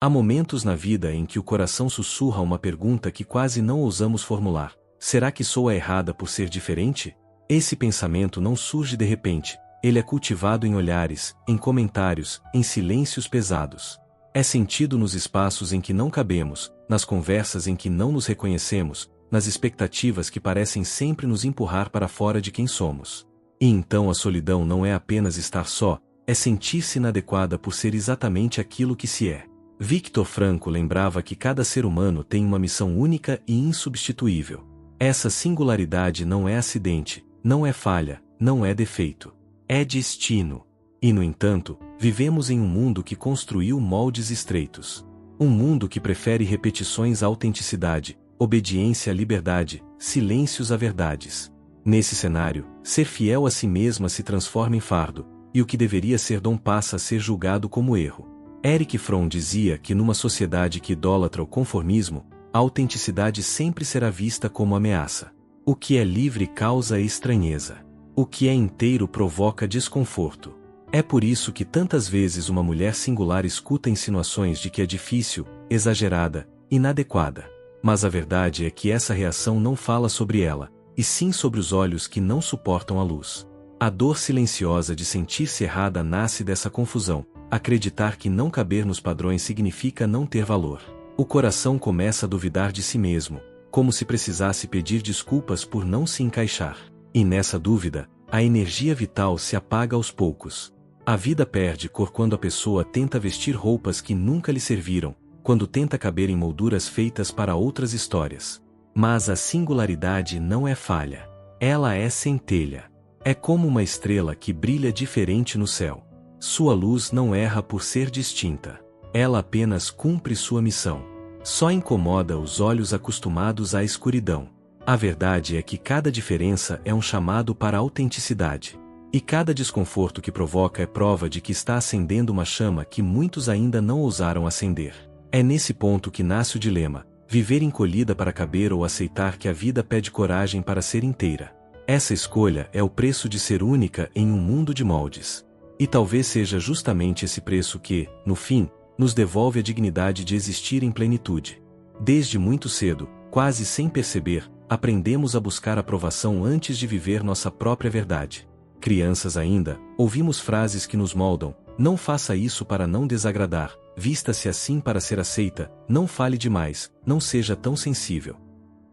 Há momentos na vida em que o coração sussurra uma pergunta que quase não ousamos formular. Será que sou a errada por ser diferente? Esse pensamento não surge de repente, ele é cultivado em olhares, em comentários, em silêncios pesados. É sentido nos espaços em que não cabemos, nas conversas em que não nos reconhecemos, nas expectativas que parecem sempre nos empurrar para fora de quem somos. E então a solidão não é apenas estar só, é sentir-se inadequada por ser exatamente aquilo que se é. Viktor Frankl lembrava que cada ser humano tem uma missão única e insubstituível. Essa singularidade não é acidente, não é falha, não é defeito. É destino. E no entanto, vivemos em um mundo que construiu moldes estreitos. Um mundo que prefere repetições à autenticidade, obediência à liberdade, silêncios a verdades. Nesse cenário, ser fiel a si mesma se transforma em fardo, e o que deveria ser dom passa a ser julgado como erro. Erich Fromm dizia que numa sociedade que idolatra o conformismo, a autenticidade sempre será vista como ameaça. O que é livre causa estranheza. O que é inteiro provoca desconforto. É por isso que tantas vezes uma mulher singular escuta insinuações de que é difícil, exagerada, inadequada. Mas a verdade é que essa reação não fala sobre ela, e sim sobre os olhos que não suportam a luz. A dor silenciosa de sentir-se errada nasce dessa confusão. Acreditar que não caber nos padrões significa não ter valor. O coração começa a duvidar de si mesmo, como se precisasse pedir desculpas por não se encaixar. E nessa dúvida, a energia vital se apaga aos poucos. A vida perde cor quando a pessoa tenta vestir roupas que nunca lhe serviram, quando tenta caber em molduras feitas para outras histórias. Mas a singularidade não é falha. Ela é centelha. É como uma estrela que brilha diferente no céu. Sua luz não erra por ser distinta. Ela apenas cumpre sua missão. Só incomoda os olhos acostumados à escuridão. A verdade é que cada diferença é um chamado para a autenticidade. E cada desconforto que provoca é prova de que está acendendo uma chama que muitos ainda não ousaram acender. É nesse ponto que nasce o dilema: viver encolhida para caber ou aceitar que a vida pede coragem para ser inteira. Essa escolha é o preço de ser única em um mundo de moldes. E talvez seja justamente esse preço que, no fim, nos devolve a dignidade de existir em plenitude. Desde muito cedo, quase sem perceber, aprendemos a buscar aprovação antes de viver nossa própria verdade. Crianças ainda, ouvimos frases que nos moldam: não faça isso para não desagradar, vista-se assim para ser aceita, não fale demais, não seja tão sensível.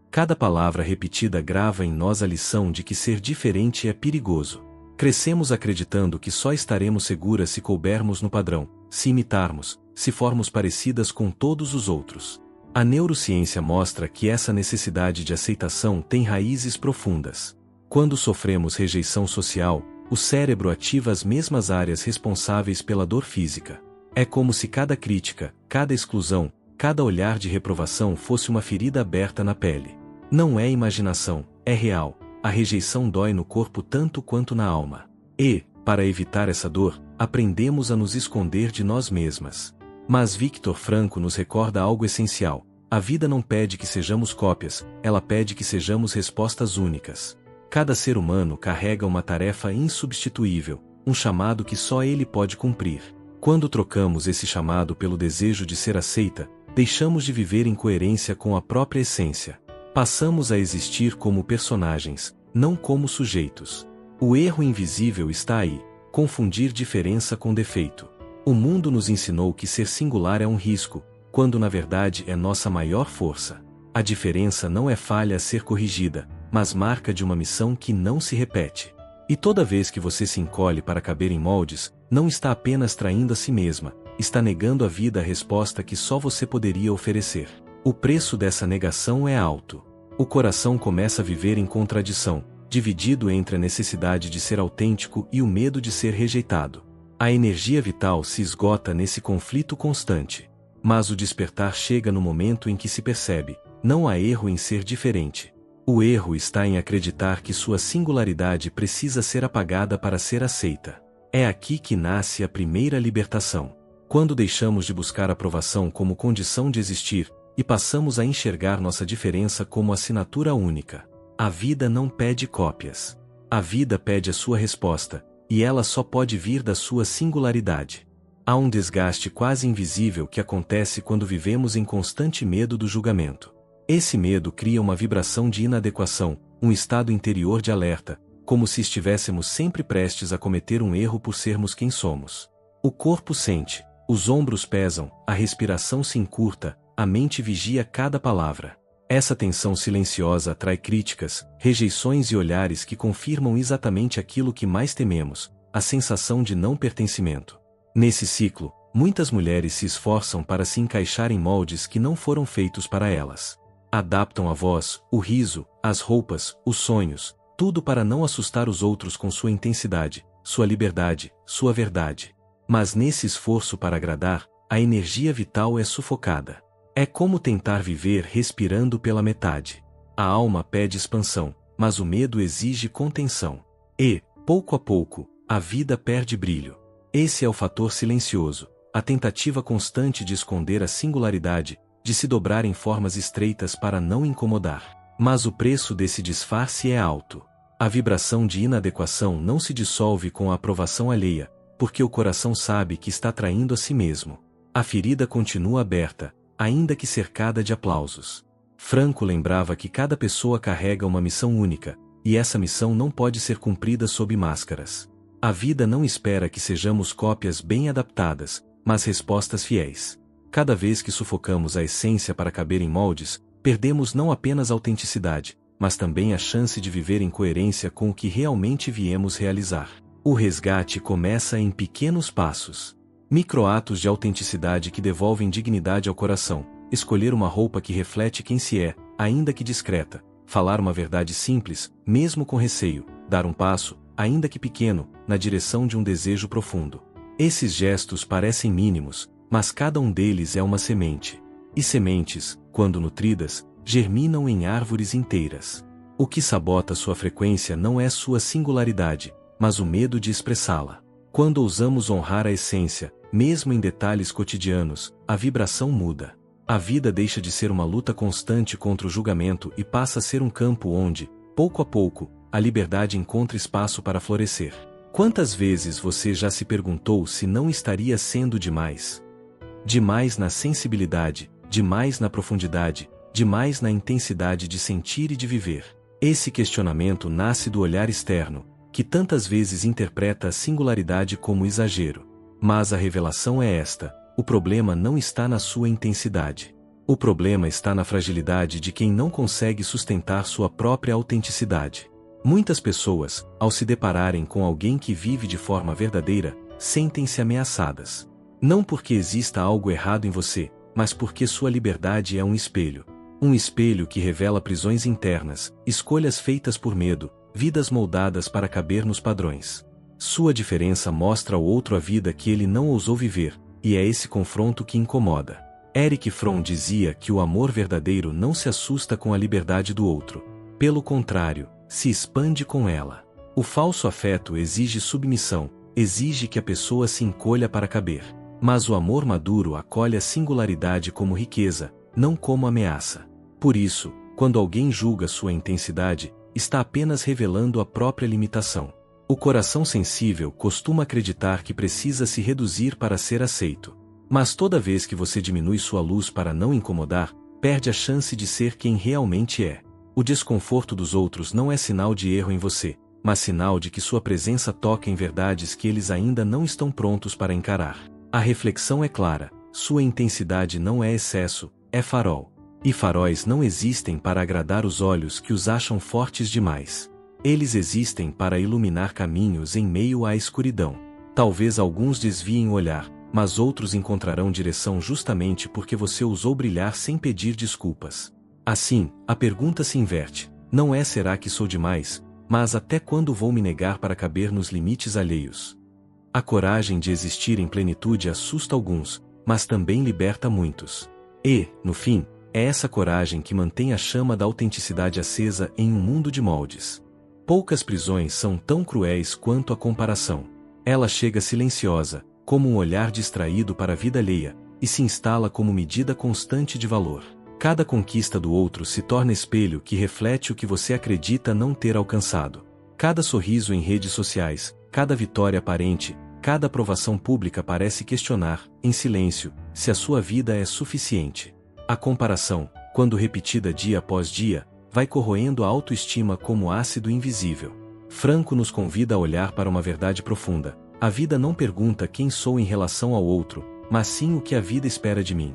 Cada palavra repetida grava em nós a lição de que ser diferente é perigoso. Crescemos acreditando que só estaremos seguras se coubermos no padrão, se imitarmos, se formos parecidas com todos os outros. A neurociência mostra que essa necessidade de aceitação tem raízes profundas. Quando sofremos rejeição social, o cérebro ativa as mesmas áreas responsáveis pela dor física. É como se cada crítica, cada exclusão, cada olhar de reprovação fosse uma ferida aberta na pele. Não é imaginação, é real. A rejeição dói no corpo tanto quanto na alma. E, para evitar essa dor, aprendemos a nos esconder de nós mesmas. Mas Viktor Frankl nos recorda algo essencial: a vida não pede que sejamos cópias, ela pede que sejamos respostas únicas. Cada ser humano carrega uma tarefa insubstituível, um chamado que só ele pode cumprir. Quando trocamos esse chamado pelo desejo de ser aceita, deixamos de viver em coerência com a própria essência. Passamos a existir como personagens, não como sujeitos. O erro invisível está aí: confundir diferença com defeito. O mundo nos ensinou que ser singular é um risco, quando na verdade é nossa maior força. A diferença não é falha a ser corrigida, mas marca de uma missão que não se repete. E toda vez que você se encolhe para caber em moldes, não está apenas traindo a si mesma, está negando à vida a resposta que só você poderia oferecer. O preço dessa negação é alto. O coração começa a viver em contradição, dividido entre a necessidade de ser autêntico e o medo de ser rejeitado. A energia vital se esgota nesse conflito constante. Mas o despertar chega no momento em que se percebe: não há erro em ser diferente. O erro está em acreditar que sua singularidade precisa ser apagada para ser aceita. É aqui que nasce a primeira libertação. Quando deixamos de buscar aprovação como condição de existir, e passamos a enxergar nossa diferença como assinatura única. A vida não pede cópias. A vida pede a sua resposta, e ela só pode vir da sua singularidade. Há um desgaste quase invisível que acontece quando vivemos em constante medo do julgamento. Esse medo cria uma vibração de inadequação, um estado interior de alerta, como se estivéssemos sempre prestes a cometer um erro por sermos quem somos. O corpo sente, os ombros pesam, a respiração se encurta, a mente vigia cada palavra. Essa tensão silenciosa atrai críticas, rejeições e olhares que confirmam exatamente aquilo que mais tememos, a sensação de não pertencimento. Nesse ciclo, muitas mulheres se esforçam para se encaixar em moldes que não foram feitos para elas. Adaptam a voz, o riso, as roupas, os sonhos, tudo para não assustar os outros com sua intensidade, sua liberdade, sua verdade. Mas nesse esforço para agradar, a energia vital é sufocada. É como tentar viver respirando pela metade. A alma pede expansão, mas o medo exige contenção. E, pouco a pouco, a vida perde brilho. Esse é o fator silencioso, a tentativa constante de esconder a singularidade, de se dobrar em formas estreitas para não incomodar. Mas o preço desse disfarce é alto. A vibração de inadequação não se dissolve com a aprovação alheia, porque o coração sabe que está traindo a si mesmo. A ferida continua aberta, ainda que cercada de aplausos. Franco lembrava que cada pessoa carrega uma missão única, e essa missão não pode ser cumprida sob máscaras. A vida não espera que sejamos cópias bem adaptadas, mas respostas fiéis. Cada vez que sufocamos a essência para caber em moldes, perdemos não apenas a autenticidade, mas também a chance de viver em coerência com o que realmente viemos realizar. O resgate começa em pequenos passos. Microatos de autenticidade que devolvem dignidade ao coração, escolher uma roupa que reflete quem se é, ainda que discreta, falar uma verdade simples, mesmo com receio, dar um passo, ainda que pequeno, na direção de um desejo profundo. Esses gestos parecem mínimos, mas cada um deles é uma semente. E sementes, quando nutridas, germinam em árvores inteiras. O que sabota sua frequência não é sua singularidade, mas o medo de expressá-la. Quando ousamos honrar a essência, mesmo em detalhes cotidianos, a vibração muda. A vida deixa de ser uma luta constante contra o julgamento e passa a ser um campo onde, pouco a pouco, a liberdade encontra espaço para florescer. Quantas vezes você já se perguntou se não estaria sendo demais? Demais na sensibilidade, demais na profundidade, demais na intensidade de sentir e de viver. Esse questionamento nasce do olhar externo, que tantas vezes interpreta a singularidade como exagero. Mas a revelação é esta: o problema não está na sua intensidade. O problema está na fragilidade de quem não consegue sustentar sua própria autenticidade. Muitas pessoas, ao se depararem com alguém que vive de forma verdadeira, sentem-se ameaçadas. Não porque exista algo errado em você, mas porque sua liberdade é um espelho. Um espelho que revela prisões internas, escolhas feitas por medo, vidas moldadas para caber nos padrões. Sua diferença mostra ao outro a vida que ele não ousou viver, e é esse confronto que incomoda. Erich Fromm dizia que o amor verdadeiro não se assusta com a liberdade do outro. Pelo contrário, se expande com ela. O falso afeto exige submissão, exige que a pessoa se encolha para caber. Mas o amor maduro acolhe a singularidade como riqueza, não como ameaça. Por isso, quando alguém julga sua intensidade, está apenas revelando a própria limitação. O coração sensível costuma acreditar que precisa se reduzir para ser aceito. Mas toda vez que você diminui sua luz para não incomodar, perde a chance de ser quem realmente é. O desconforto dos outros não é sinal de erro em você, mas sinal de que sua presença toca em verdades que eles ainda não estão prontos para encarar. A reflexão é clara: sua intensidade não é excesso, é farol. E faróis não existem para agradar os olhos que os acham fortes demais. Eles existem para iluminar caminhos em meio à escuridão. Talvez alguns desviem o olhar, mas outros encontrarão direção justamente porque você ousou brilhar sem pedir desculpas. Assim, a pergunta se inverte: não é será que sou demais, mas até quando vou me negar para caber nos limites alheios? A coragem de existir em plenitude assusta alguns, mas também liberta muitos. E, no fim, é essa coragem que mantém a chama da autenticidade acesa em um mundo de moldes. Poucas prisões são tão cruéis quanto a comparação. Ela chega silenciosa, como um olhar distraído para a vida alheia, e se instala como medida constante de valor. Cada conquista do outro se torna espelho que reflete o que você acredita não ter alcançado. Cada sorriso em redes sociais, cada vitória aparente, Cada aprovação pública parece questionar, em silêncio, se a sua vida é suficiente. A comparação, quando repetida dia após dia, vai corroendo a autoestima como ácido invisível. Franco nos convida a olhar para uma verdade profunda. A vida não pergunta quem sou em relação ao outro, mas sim o que a vida espera de mim.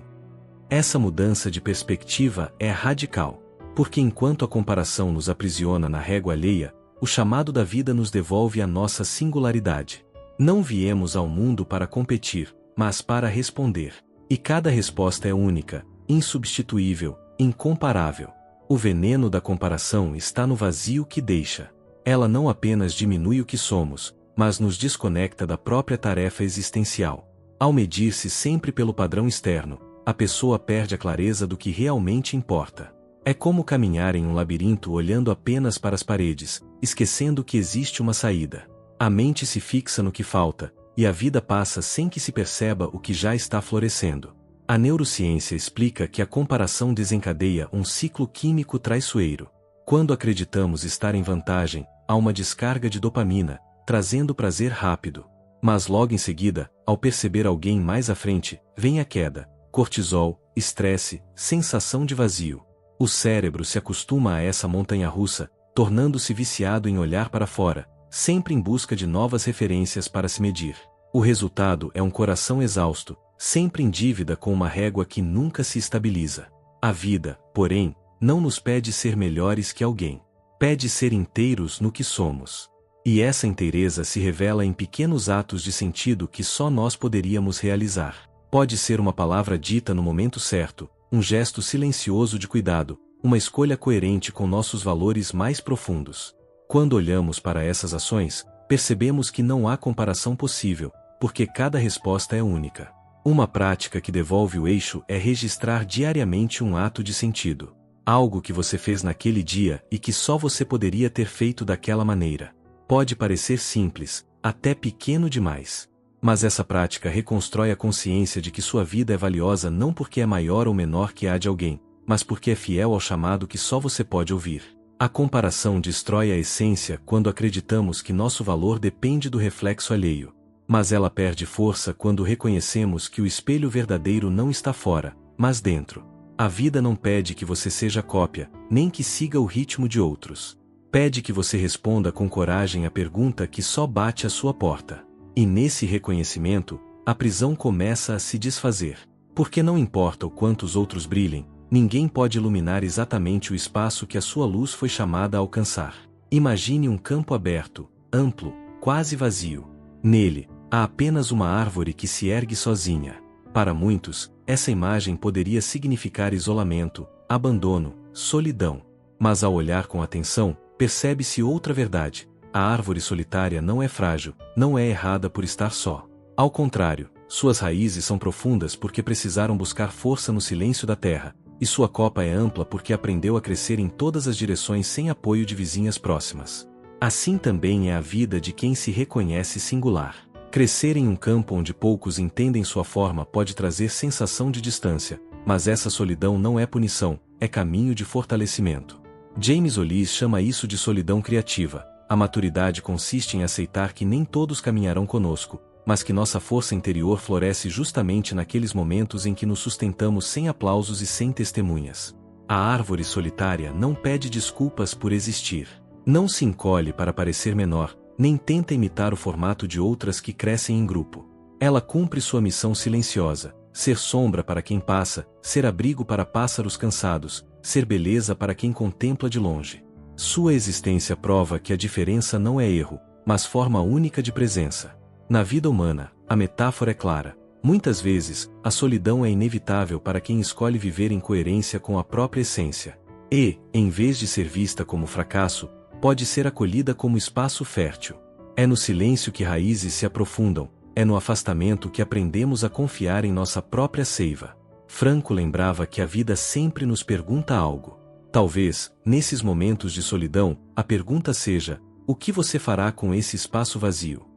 Essa mudança de perspectiva é radical, porque enquanto a comparação nos aprisiona na régua alheia, o chamado da vida nos devolve a nossa singularidade. Não viemos ao mundo para competir, mas para responder. E cada resposta é única, insubstituível, incomparável. O veneno da comparação está no vazio que deixa. Ela não apenas diminui o que somos, mas nos desconecta da própria tarefa existencial. Ao medir-se sempre pelo padrão externo, a pessoa perde a clareza do que realmente importa. É como caminhar em um labirinto olhando apenas para as paredes, esquecendo que existe uma saída. A mente se fixa no que falta, e a vida passa sem que se perceba o que já está florescendo. A neurociência explica que a comparação desencadeia um ciclo químico traiçoeiro. Quando acreditamos estar em vantagem, há uma descarga de dopamina, trazendo prazer rápido. Mas logo em seguida, ao perceber alguém mais à frente, vem a queda, cortisol, estresse, sensação de vazio. O cérebro se acostuma a essa montanha-russa, tornando-se viciado em olhar para fora, sempre em busca de novas referências para se medir. O resultado é um coração exausto, sempre em dívida com uma régua que nunca se estabiliza. A vida, porém, não nos pede ser melhores que alguém. Pede ser inteiros no que somos. E essa inteireza se revela em pequenos atos de sentido que só nós poderíamos realizar. Pode ser uma palavra dita no momento certo, um gesto silencioso de cuidado, uma escolha coerente com nossos valores mais profundos. Quando olhamos para essas ações, percebemos que não há comparação possível, porque cada resposta é única. Uma prática que devolve o eixo é registrar diariamente um ato de sentido. Algo que você fez naquele dia e que só você poderia ter feito daquela maneira. Pode parecer simples, até pequeno demais. Mas essa prática reconstrói a consciência de que sua vida é valiosa não porque é maior ou menor que a de alguém, mas porque é fiel ao chamado que só você pode ouvir. A comparação destrói a essência quando acreditamos que nosso valor depende do reflexo alheio. Mas ela perde força quando reconhecemos que o espelho verdadeiro não está fora, mas dentro. A vida não pede que você seja cópia, nem que siga o ritmo de outros. Pede que você responda com coragem a pergunta que só bate à sua porta. E nesse reconhecimento, a prisão começa a se desfazer. Porque não importa o quanto os outros brilhem, ninguém pode iluminar exatamente o espaço que a sua luz foi chamada a alcançar. Imagine um campo aberto, amplo, quase vazio. Nele, há apenas uma árvore que se ergue sozinha. Para muitos, essa imagem poderia significar isolamento, abandono, solidão. Mas ao olhar com atenção, percebe-se outra verdade. A árvore solitária não é frágil, não é errada por estar só. Ao contrário, suas raízes são profundas porque precisaram buscar força no silêncio da terra, e sua copa é ampla porque aprendeu a crescer em todas as direções sem apoio de vizinhas próximas. Assim também é a vida de quem se reconhece singular. Crescer em um campo onde poucos entendem sua forma pode trazer sensação de distância, mas essa solidão não é punição, é caminho de fortalecimento. James Hollis chama isso de solidão criativa. A maturidade consiste em aceitar que nem todos caminharão conosco, mas que nossa força interior floresce justamente naqueles momentos em que nos sustentamos sem aplausos e sem testemunhas. A árvore solitária não pede desculpas por existir. Não se encolhe para parecer menor, nem tenta imitar o formato de outras que crescem em grupo. Ela cumpre sua missão silenciosa, ser sombra para quem passa, ser abrigo para pássaros cansados, ser beleza para quem contempla de longe. Sua existência prova que a diferença não é erro, mas forma única de presença. Na vida humana, a metáfora é clara. Muitas vezes, a solidão é inevitável para quem escolhe viver em coerência com a própria essência. E, em vez de ser vista como fracasso, pode ser acolhida como espaço fértil. É no silêncio que raízes se aprofundam, é no afastamento que aprendemos a confiar em nossa própria seiva. Franco lembrava que a vida sempre nos pergunta algo. Talvez, nesses momentos de solidão, a pergunta seja: o que você fará com esse espaço vazio?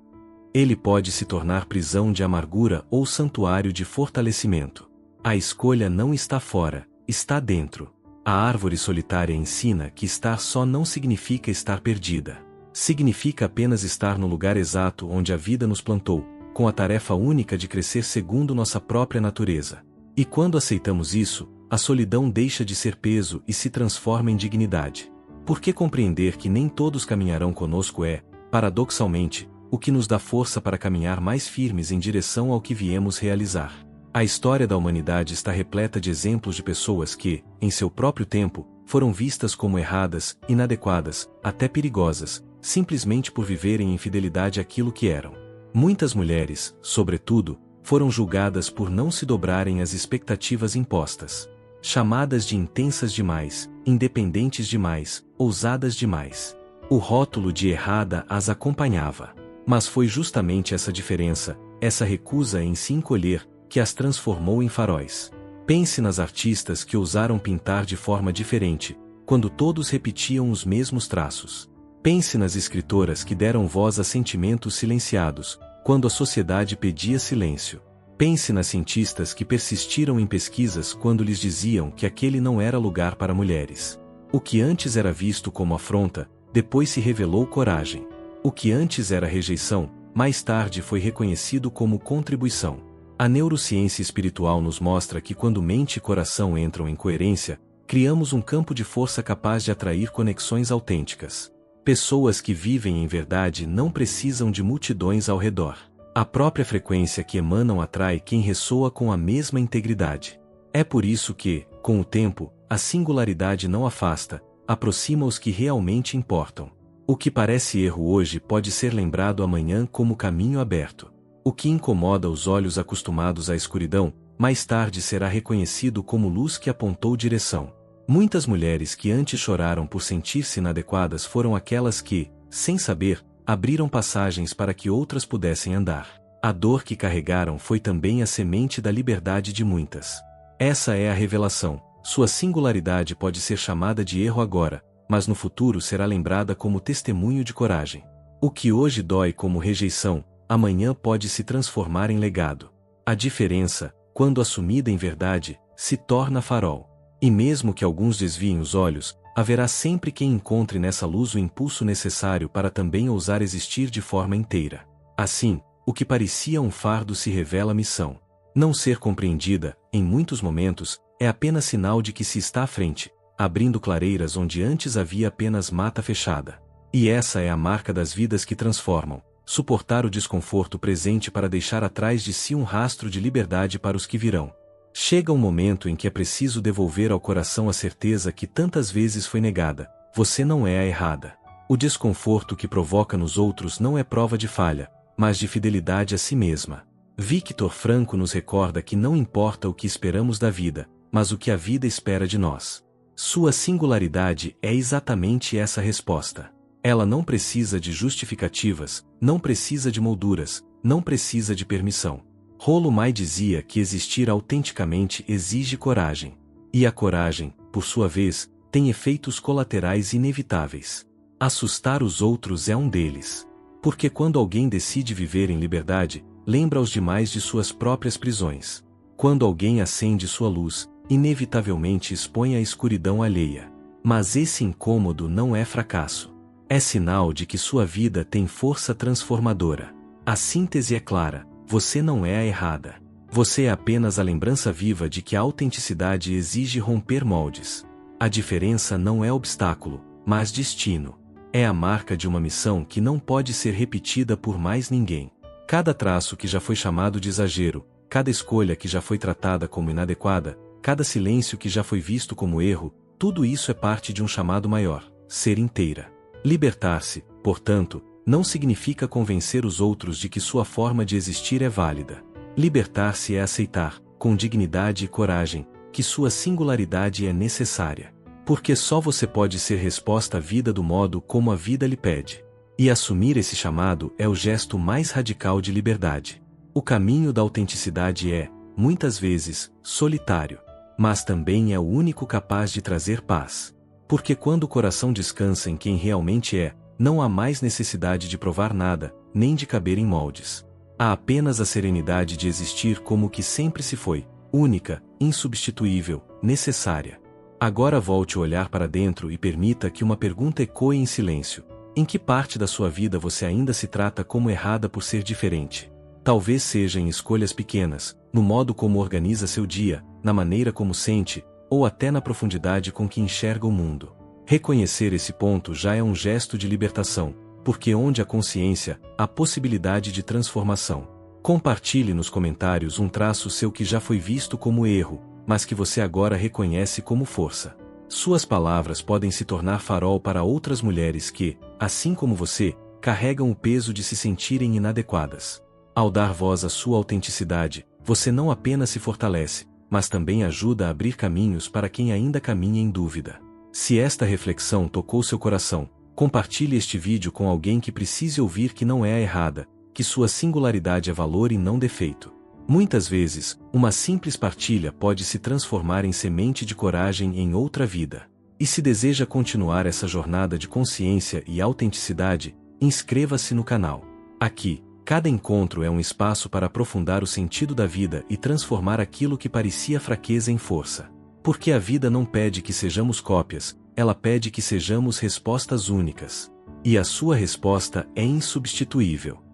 Ele pode se tornar prisão de amargura ou santuário de fortalecimento. A escolha não está fora, está dentro. A árvore solitária ensina que estar só não significa estar perdida. Significa apenas estar no lugar exato onde a vida nos plantou, com a tarefa única de crescer segundo nossa própria natureza. E quando aceitamos isso, a solidão deixa de ser peso e se transforma em dignidade. Porque compreender que nem todos caminharão conosco é, paradoxalmente, o que nos dá força para caminhar mais firmes em direção ao que viemos realizar. A história da humanidade está repleta de exemplos de pessoas que, em seu próprio tempo, foram vistas como erradas, inadequadas, até perigosas, simplesmente por viverem em fidelidade àquilo que eram. Muitas mulheres, sobretudo, foram julgadas por não se dobrarem às expectativas impostas. Chamadas de intensas demais, independentes demais, ousadas demais. O rótulo de errada as acompanhava. Mas foi justamente essa diferença, essa recusa em se encolher, que as transformou em faróis. Pense nas artistas que ousaram pintar de forma diferente, quando todos repetiam os mesmos traços. Pense nas escritoras que deram voz a sentimentos silenciados, quando a sociedade pedia silêncio. Pense nas cientistas que persistiram em pesquisas quando lhes diziam que aquele não era lugar para mulheres. O que antes era visto como afronta, depois se revelou coragem. O que antes era rejeição, mais tarde foi reconhecido como contribuição. A neurociência espiritual nos mostra que quando mente e coração entram em coerência, criamos um campo de força capaz de atrair conexões autênticas. Pessoas que vivem em verdade não precisam de multidões ao redor. A própria frequência que emanam atrai quem ressoa com a mesma integridade. É por isso que, com o tempo, a singularidade não afasta, aproxima os que realmente importam. O que parece erro hoje pode ser lembrado amanhã como caminho aberto. O que incomoda os olhos acostumados à escuridão, mais tarde será reconhecido como luz que apontou direção. Muitas mulheres que antes choraram por sentir-se inadequadas foram aquelas que, sem saber, abriram passagens para que outras pudessem andar. A dor que carregaram foi também a semente da liberdade de muitas. Essa é a revelação. Sua singularidade pode ser chamada de erro agora, mas no futuro será lembrada como testemunho de coragem. O que hoje dói como rejeição, amanhã pode se transformar em legado. A diferença, quando assumida em verdade, se torna farol. E mesmo que alguns desviem os olhos, haverá sempre quem encontre nessa luz o impulso necessário para também ousar existir de forma inteira. Assim, o que parecia um fardo se revela missão. Não ser compreendida, em muitos momentos, é apenas sinal de que se está à frente, abrindo clareiras onde antes havia apenas mata fechada. E essa é a marca das vidas que transformam, suportar o desconforto presente para deixar atrás de si um rastro de liberdade para os que virão. Chega um momento em que é preciso devolver ao coração a certeza que tantas vezes foi negada: você não é a errada. O desconforto que provoca nos outros não é prova de falha, mas de fidelidade a si mesma. Victor Franco nos recorda que não importa o que esperamos da vida, mas o que a vida espera de nós. Sua singularidade é exatamente essa resposta. Ela não precisa de justificativas, não precisa de molduras, não precisa de permissão. Rollo May dizia que existir autenticamente exige coragem. E a coragem, por sua vez, tem efeitos colaterais inevitáveis. Assustar os outros é um deles. Porque quando alguém decide viver em liberdade, lembra aos demais de suas próprias prisões. Quando alguém acende sua luz, inevitavelmente expõe a escuridão alheia. Mas esse incômodo não é fracasso. É sinal de que sua vida tem força transformadora. A síntese é clara: você não é a errada. Você é apenas a lembrança viva de que a autenticidade exige romper moldes. A diferença não é obstáculo, mas destino. É a marca de uma missão que não pode ser repetida por mais ninguém. Cada traço que já foi chamado de exagero, cada escolha que já foi tratada como inadequada, cada silêncio que já foi visto como erro, tudo isso é parte de um chamado maior: ser inteira. Libertar-se, portanto, não significa convencer os outros de que sua forma de existir é válida. Libertar-se é aceitar, com dignidade e coragem, que sua singularidade é necessária. Porque só você pode ser resposta à vida do modo como a vida lhe pede. E assumir esse chamado é o gesto mais radical de liberdade. O caminho da autenticidade é, muitas vezes, solitário. Mas também é o único capaz de trazer paz. Porque quando o coração descansa em quem realmente é, não há mais necessidade de provar nada, nem de caber em moldes. Há apenas a serenidade de existir como o que sempre se foi, única, insubstituível, necessária. Agora volte o olhar para dentro e permita que uma pergunta ecoe em silêncio. Em que parte da sua vida você ainda se trata como errada por ser diferente? Talvez seja em escolhas pequenas, no modo como organiza seu dia, na maneira como sente, ou até na profundidade com que enxerga o mundo. Reconhecer esse ponto já é um gesto de libertação, porque onde há consciência, há possibilidade de transformação. Compartilhe nos comentários um traço seu que já foi visto como erro, mas que você agora reconhece como força. Suas palavras podem se tornar farol para outras mulheres que, assim como você, carregam o peso de se sentirem inadequadas. Ao dar voz à sua autenticidade, você não apenas se fortalece, mas também ajuda a abrir caminhos para quem ainda caminha em dúvida. Se esta reflexão tocou seu coração, compartilhe este vídeo com alguém que precise ouvir que não é a errada, que sua singularidade é valor e não defeito. Muitas vezes, uma simples partilha pode se transformar em semente de coragem em outra vida. E se deseja continuar essa jornada de consciência e autenticidade, inscreva-se no canal. Aqui, cada encontro é um espaço para aprofundar o sentido da vida e transformar aquilo que parecia fraqueza em força. Porque a vida não pede que sejamos cópias, ela pede que sejamos respostas únicas. E a sua resposta é insubstituível.